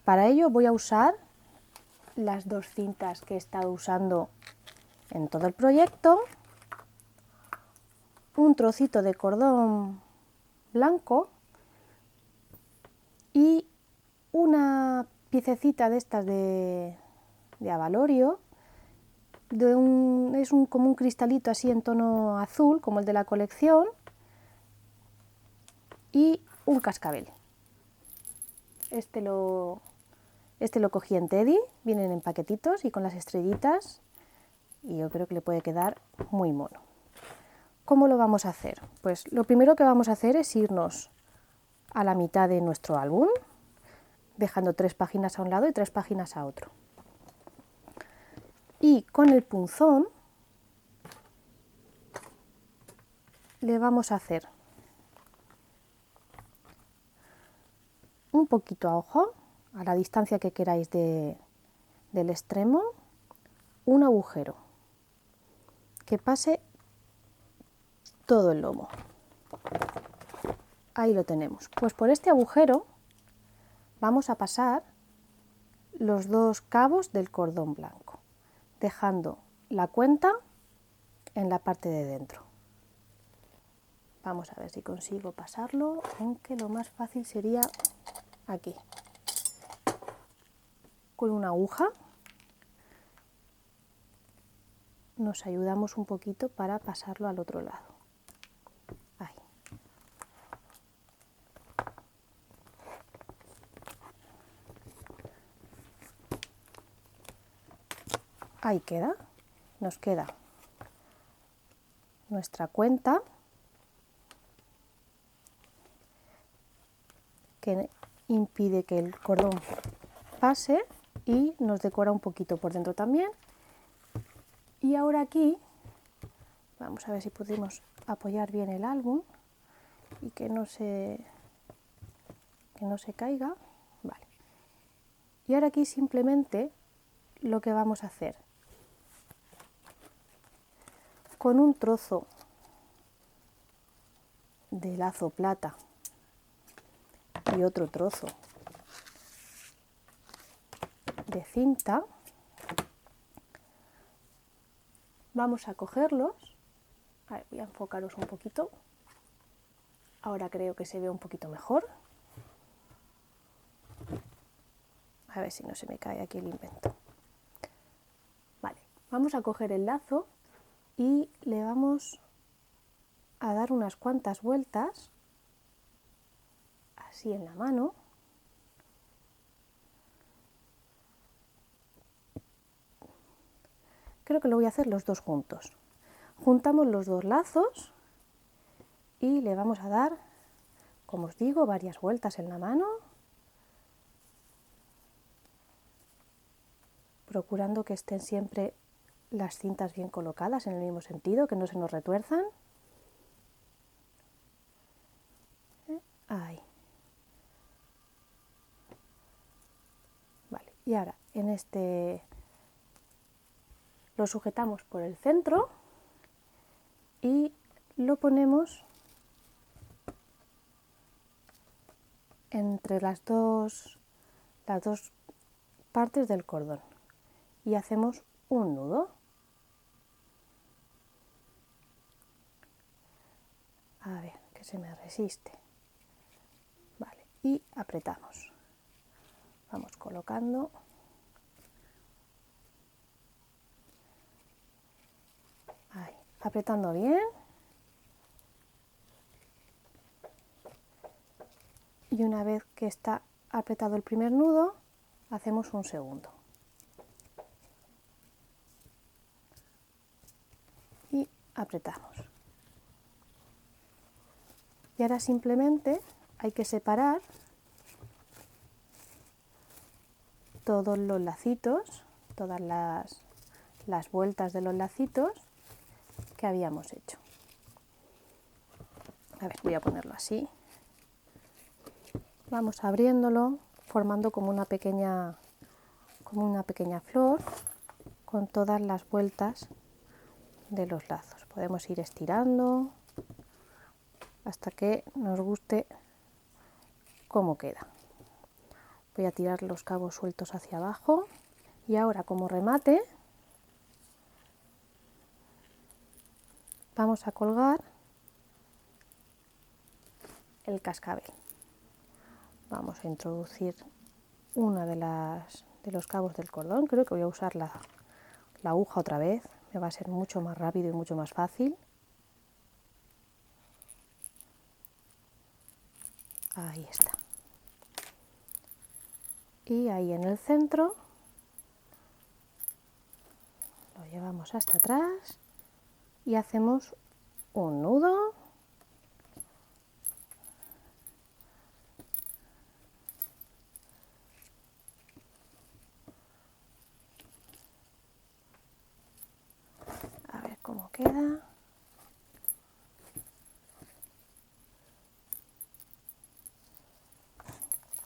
Para ello voy a usar las dos cintas que he estado usando en todo el proyecto, un trocito de cordón blanco y una piececita de estas de abalorio, como un cristalito así en tono azul, como el de la colección, y un cascabel. Este lo cogí en Teddy, vienen en paquetitos y con las estrellitas, y yo creo que le puede quedar muy mono. ¿Cómo lo vamos a hacer? Pues lo primero que vamos a hacer es irnos a la mitad de nuestro álbum, dejando 3 páginas a un lado y 3 páginas a otro. Y con el punzón le vamos a hacer un poquito a ojo, a la distancia que queráis del extremo, un agujero que pase todo el lomo. Ahí lo tenemos. Pues por este agujero vamos a pasar los 2 cabos del cordón blanco, dejando la cuenta en la parte de dentro. Vamos a ver si consigo pasarlo, aunque lo más fácil sería aquí. Con una aguja nos ayudamos un poquito para pasarlo al otro lado. Ahí. Ahí queda. Nos queda nuestra cuenta, que impide que el cordón pase, y nos decora un poquito por dentro también. Y ahora aquí, vamos a ver si podemos apoyar bien el álbum y que no se caiga. Vale. Y ahora aquí simplemente lo que vamos a hacer, con un trozo de lazo plata y otro trozo de cinta, vamos a cogerlos. A ver, voy a enfocaros un poquito. Ahora creo que se ve un poquito mejor. A ver si no se me cae aquí el invento. Vale, vamos a coger el lazo y le vamos a dar unas cuantas vueltas, así en la mano. Creo que lo voy a hacer los dos juntos. Juntamos los dos lazos y le vamos a dar, como os digo, varias vueltas en la mano, procurando que estén siempre las cintas bien colocadas en el mismo sentido, que no se nos retuerzan. Ahí. Vale, y ahora en este lo sujetamos por el centro y lo ponemos entre las dos partes del cordón y hacemos un nudo. A ver, que se me resiste. Vale, y apretamos. Vamos colocando. Ahí, apretando bien. Y una vez que está apretado el primer nudo, hacemos un segundo. Y apretamos. Y ahora simplemente hay que separar todos los lacitos, todas las vueltas de los lacitos que habíamos hecho. A ver, voy a ponerlo así. Vamos abriéndolo, formando como una pequeña flor con todas las vueltas de los lazos. Podemos ir estirando hasta que nos guste cómo queda. Voy a tirar los cabos sueltos hacia abajo y ahora, como remate, vamos a colgar el cascabel. Vamos a introducir una de los cabos del cordón. Creo que voy a usar la aguja otra vez, me va a ser mucho más rápido y mucho más fácil. Ahí está. Y ahí en el centro lo llevamos hasta atrás y hacemos un nudo. A ver cómo queda.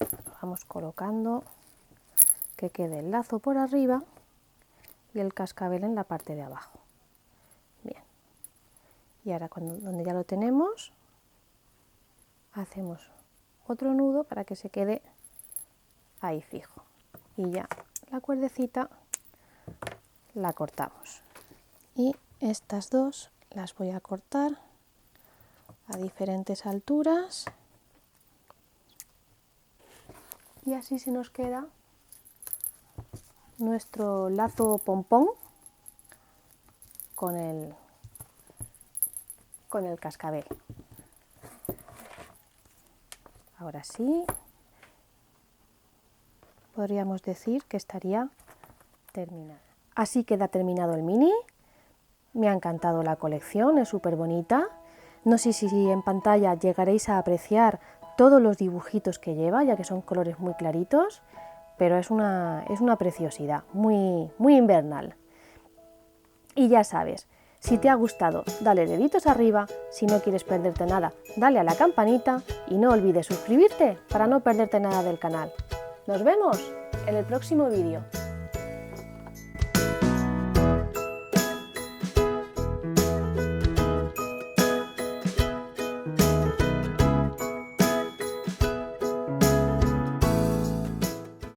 Lo vamos colocando, que quede el lazo por arriba y el cascabel en la parte de abajo. Bien. Y ahora donde ya lo tenemos, hacemos otro nudo para que se quede ahí fijo. Y ya la cuerdecita la cortamos. Y estas dos las voy a cortar a diferentes alturas. Y así se nos queda nuestro lazo pompón con el cascabel. Ahora sí, podríamos decir que estaría terminado. Así queda terminado el mini. Me ha encantado la colección, es súper bonita. No sé si en pantalla llegaréis a apreciar todos los dibujitos que lleva, ya que son colores muy claritos, pero es una preciosidad, muy, muy invernal. Y ya sabes, si te ha gustado, dale deditos arriba, si no quieres perderte nada, dale a la campanita y no olvides suscribirte para no perderte nada del canal. Nos vemos en el próximo vídeo.